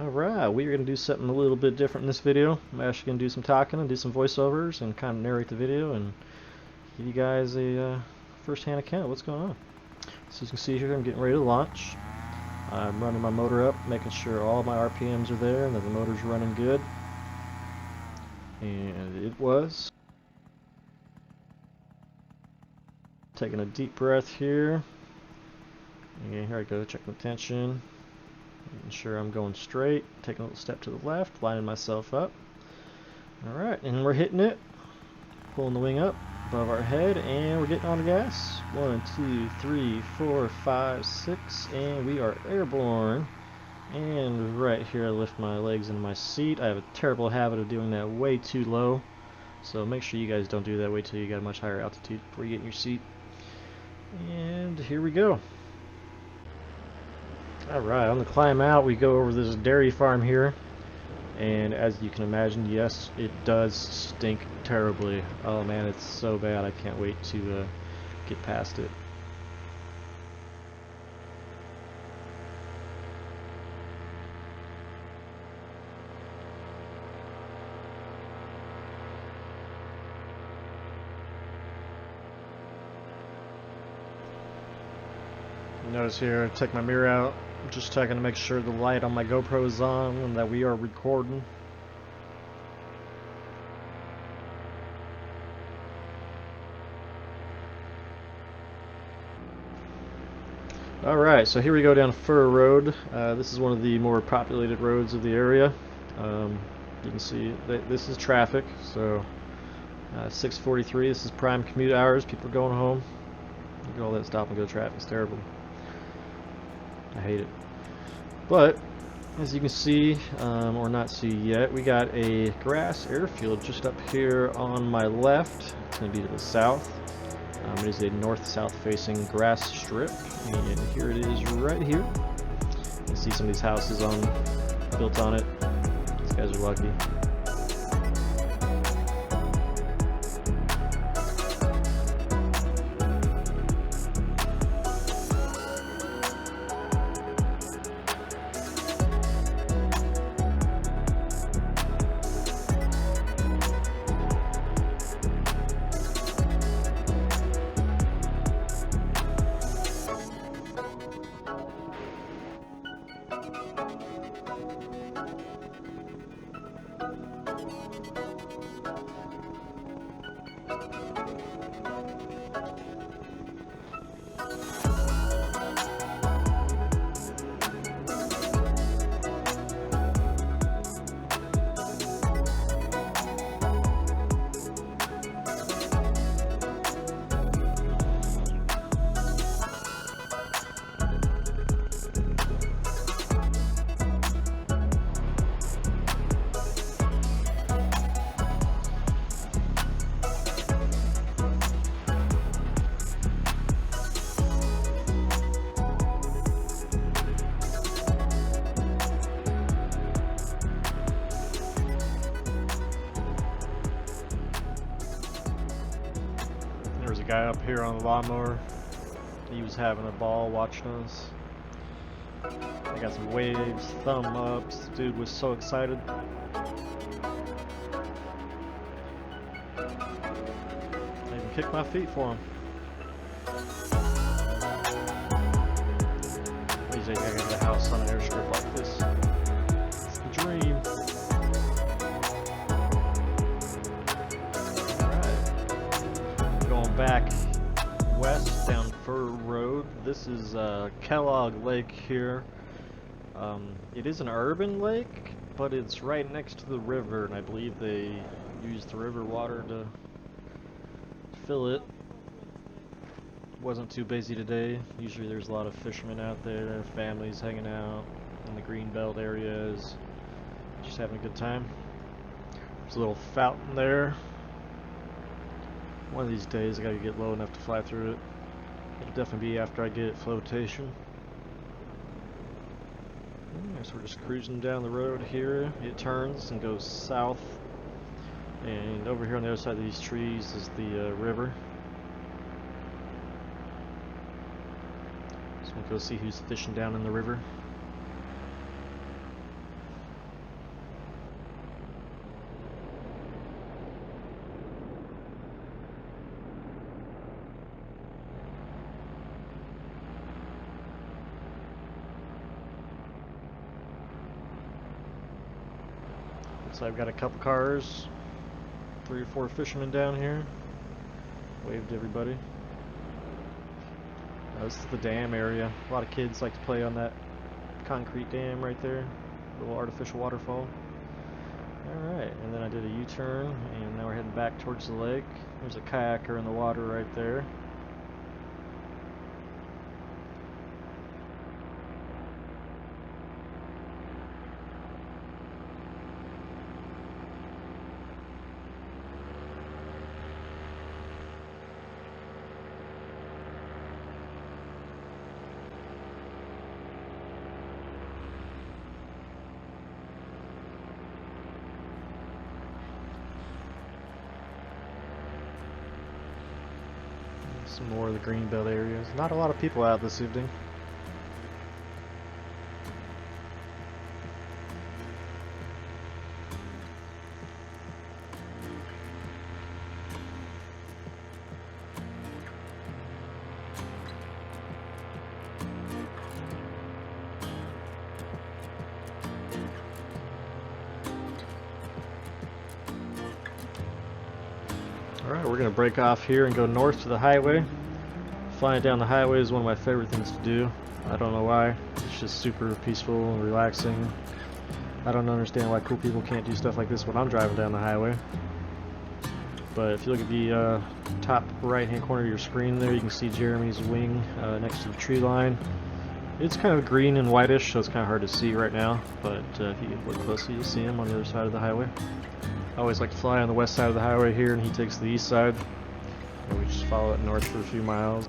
Alright, we are going to do something a little bit different in this video. I'm actually going to do some talking and do some voiceovers and kind of narrate the video and give you guys a first-hand account of what's going on. So as you can see here, I'm getting ready to launch. I'm running my motor up, making sure all my RPMs are there and that the motor's running good. And it was. Taking a deep breath here. And here I go, checking the tension. Making sure I'm going straight, taking a little step to the left, lining myself up. Alright, and we're hitting it. Pulling the wing up above our head, and we're getting on the gas. 1, 2, 3, 4, 5, 6, and we are airborne. And right here I lift my legs into my seat. I have a terrible habit of doing that way too low. So make sure you guys don't do that. Wait till you get a much higher altitude before you get in your seat. And here we go. Alright, on the climb out we go over this dairy farm here, and as you can imagine, yes, it does stink terribly. Oh man, it's so bad, I can't wait to get past it. Notice here, I take my mirror out. I'm just checking to make sure the light on my GoPro is on and that we are recording. Alright, so here we go down Fur Road. This is one of the more populated roads of the area. You can see this is traffic, so 6:43, this is prime commute hours, people are going home. Look at all that stop and go traffic, it's terrible. I hate it. But as you can see, or not see yet, we got a grass airfield just up here on my left. It's going to be to the south. It is a north-south facing grass strip, and here it is right here. You can see some of these houses built on it. These guys are lucky. There's a guy up here on the lawnmower. He was having a ball watching us. I got some waves, thumb ups. Dude was so excited. I even kicked my feet for him. Usually I got a house on an airstrip like this. It's the dream. Going back west down Fur Road. This is Kellogg Lake here. It is an urban lake, but it's right next to the river, and I believe they use the river water to fill it. Wasn't too busy today. Usually there's a lot of fishermen out there, families hanging out in the greenbelt areas, just having a good time. There's a little fountain there. One of these days I gotta get low enough to fly through it. It'll definitely be after I get flotation. So we're just cruising down the road here. It turns and goes south. And over here on the other side of these trees is the river. So we'll go see who's fishing down in the river. So I've got a couple cars, 3 or 4 fishermen down here. Wave to everybody. This is the dam area. A lot of kids like to play on that concrete dam right there. Little artificial waterfall. Alright, and then I did a U-turn, and now we're heading back towards the lake. There's a kayaker in the water right there. Some more of the greenbelt areas. Not a lot of people out this evening. Alright, we're going to break off here and go north to the highway. Flying down the highway is one of my favorite things to do. I don't know why. It's just super peaceful and relaxing. I don't understand why cool people can't do stuff like this when I'm driving down the highway. But if you look at the top right hand corner of your screen there, you can see Jeremy's wing next to the tree line. It's kind of green and whitish, so it's kind of hard to see right now. But if you look closely, you'll see him on the other side of the highway. I always like to fly on the west side of the highway here, and he takes the east side. And we just follow it north for a few miles.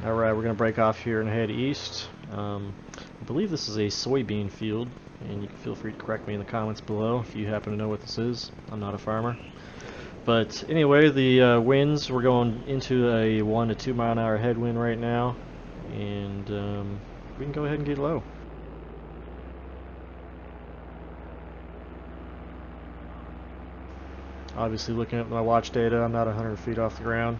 Alright, we're going to break off here and head east. I believe this is a soybean field, and you can feel free to correct me in the comments below if you happen to know what this is. I'm not a farmer. But anyway, the winds, we're going into a 1 to 2 mile an hour headwind right now, and we can go ahead and get low. Obviously, looking at my watch data, I'm not 100 feet off the ground.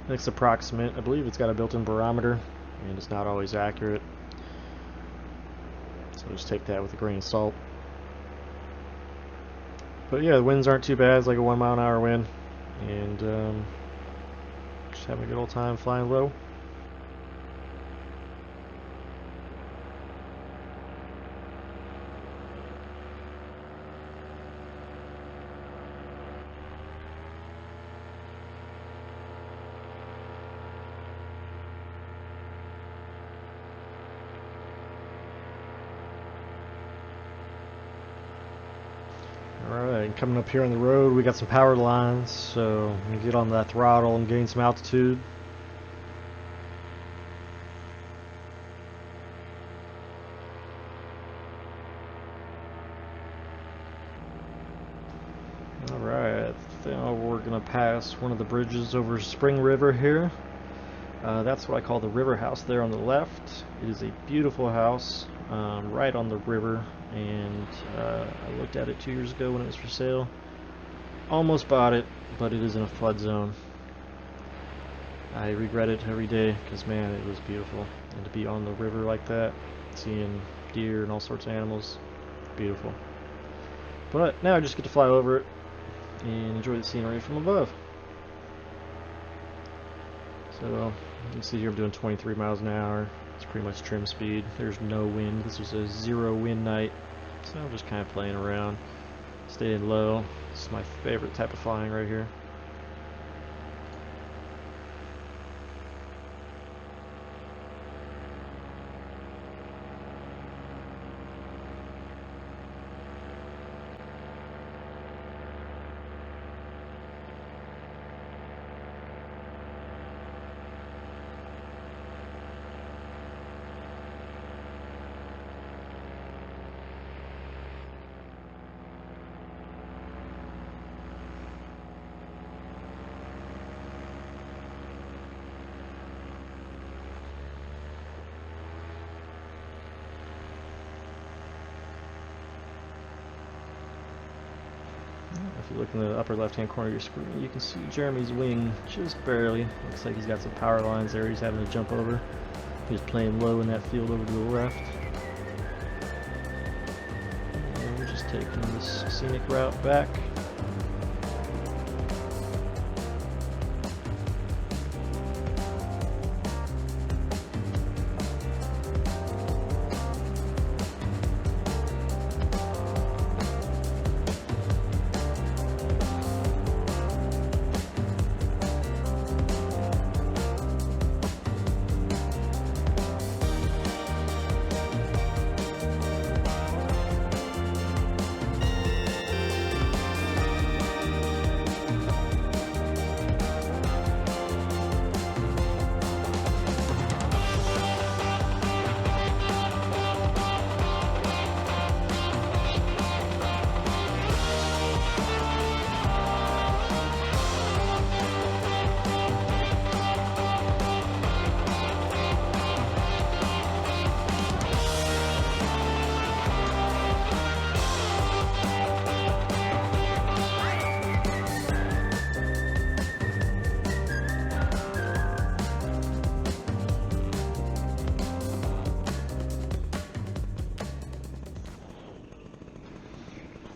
It's approximate. I believe it's got a built-in barometer, and it's not always accurate. So just take that with a grain of salt. But yeah, the winds aren't too bad. It's like a 1 mile an hour wind, and just having a good old time flying low. Alright, And coming up here on the road, we got some power lines, so I'm gonna get on that throttle and gain some altitude. Alright, now we're gonna pass one of the bridges over Spring River here. That's what I call the river house there on the left. It is a beautiful house, right on the river, and I looked at it 2 years ago when it was for sale. Almost bought it, but it is in a flood zone. I regret it every day because, man, it was beautiful. And to be on the river like that, seeing deer and all sorts of animals, beautiful. But now I just get to fly over it and enjoy the scenery from above. So you can see here I'm doing 23 miles an hour. It's pretty much trim speed. There's no wind. This was a 0 wind night, so I'm just kind of playing around, staying low. This is my favorite type of flying right here. If you look in the upper left-hand corner of your screen, you can see Jeremy's wing just barely. Looks like he's got some power lines there he's having to jump over. He's playing low in that field over to the left. And we're just taking this scenic route back.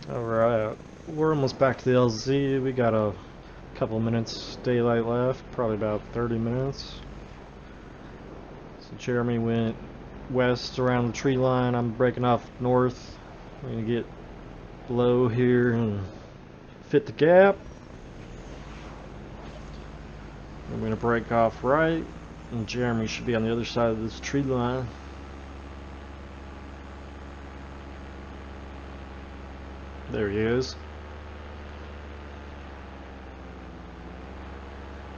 Alright, we're almost back to the LZ. We got a couple minutes daylight left, probably about 30 minutes. So Jeremy went west around the tree line. I'm breaking off north. We're gonna get low here and fit the gap. I'm gonna break off right, and Jeremy should be on the other side of this tree line. There he is.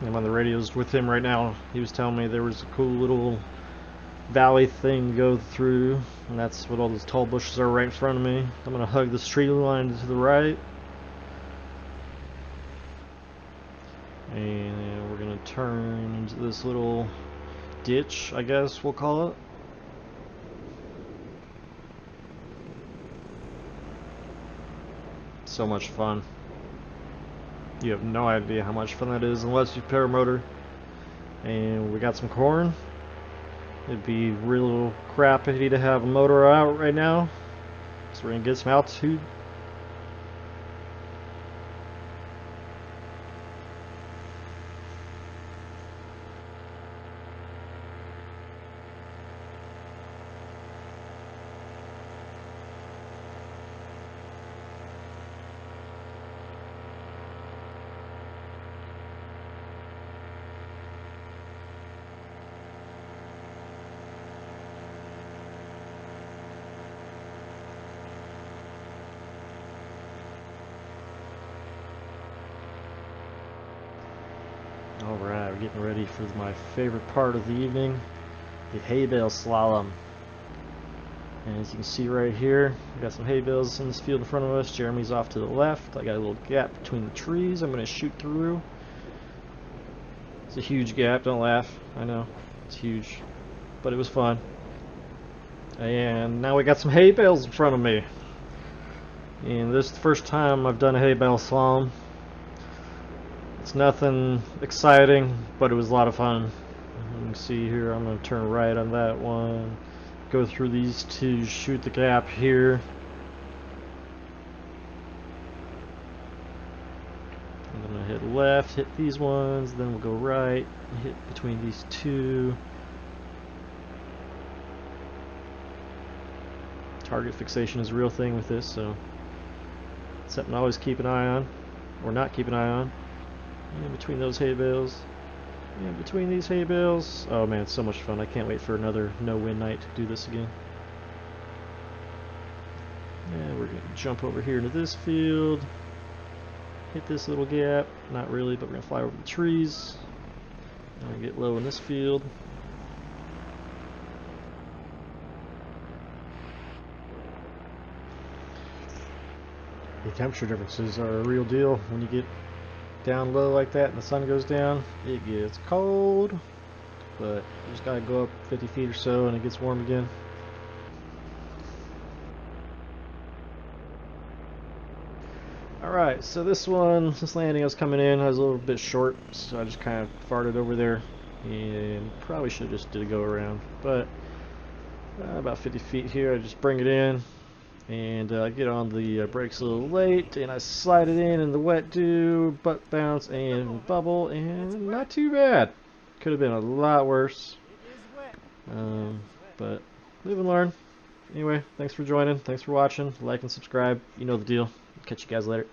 I'm on the radios with him right now. He was telling me there was a cool little valley thing to go through, and that's what all those tall bushes are right in front of me. I'm gonna hug this tree line to the right, and we're gonna turn into this little ditch, I guess we'll call it. So much fun. You have no idea how much fun that is unless you paramotor. And we got some corn. It'd be real crappy to have a motor out right now, so we're gonna get some altitude. Alright, we're getting ready for my favorite part of the evening, the hay bale slalom. And as you can see right here, we got some hay bales in this field in front of us. Jeremy's off to the left. I got a little gap between the trees I'm going to shoot through. It's a huge gap, don't laugh. I know, it's huge. But it was fun. And now we got some hay bales in front of me. And this is the first time I've done a hay bale slalom. It's nothing exciting, but it was a lot of fun. You can see here, I'm going to turn right on that one. Go through these two, shoot the gap here. I'm going to hit left, hit these ones, then we'll go right, hit between these two. Target fixation is a real thing with this, so it's something to always keep an eye on, or not keep an eye on. And between those hay bales, and between these hay bales. Oh man, it's so much fun. I can't wait for another no-win night to do this again. And we're going to jump over here into this field, hit this little gap. Not really, but we're going to fly over the trees. And get low in this field. The temperature differences are a real deal. When you get down low like that and the sun goes down, it gets cold, but you just gotta go up 50 feet or so and it gets warm again. Alright, so this landing I was coming in, I was a little bit short, so I just kind of farted over there and probably should have just did a go around, but about 50 feet here, I just bring it in and I get on the brakes a little late, and I slide it in the wet dew, butt bounce, and bubble, and not too bad. Could have been a lot worse, but live and learn. Anyway, thanks for joining, thanks for watching, like and subscribe, you know the deal. Catch you guys later.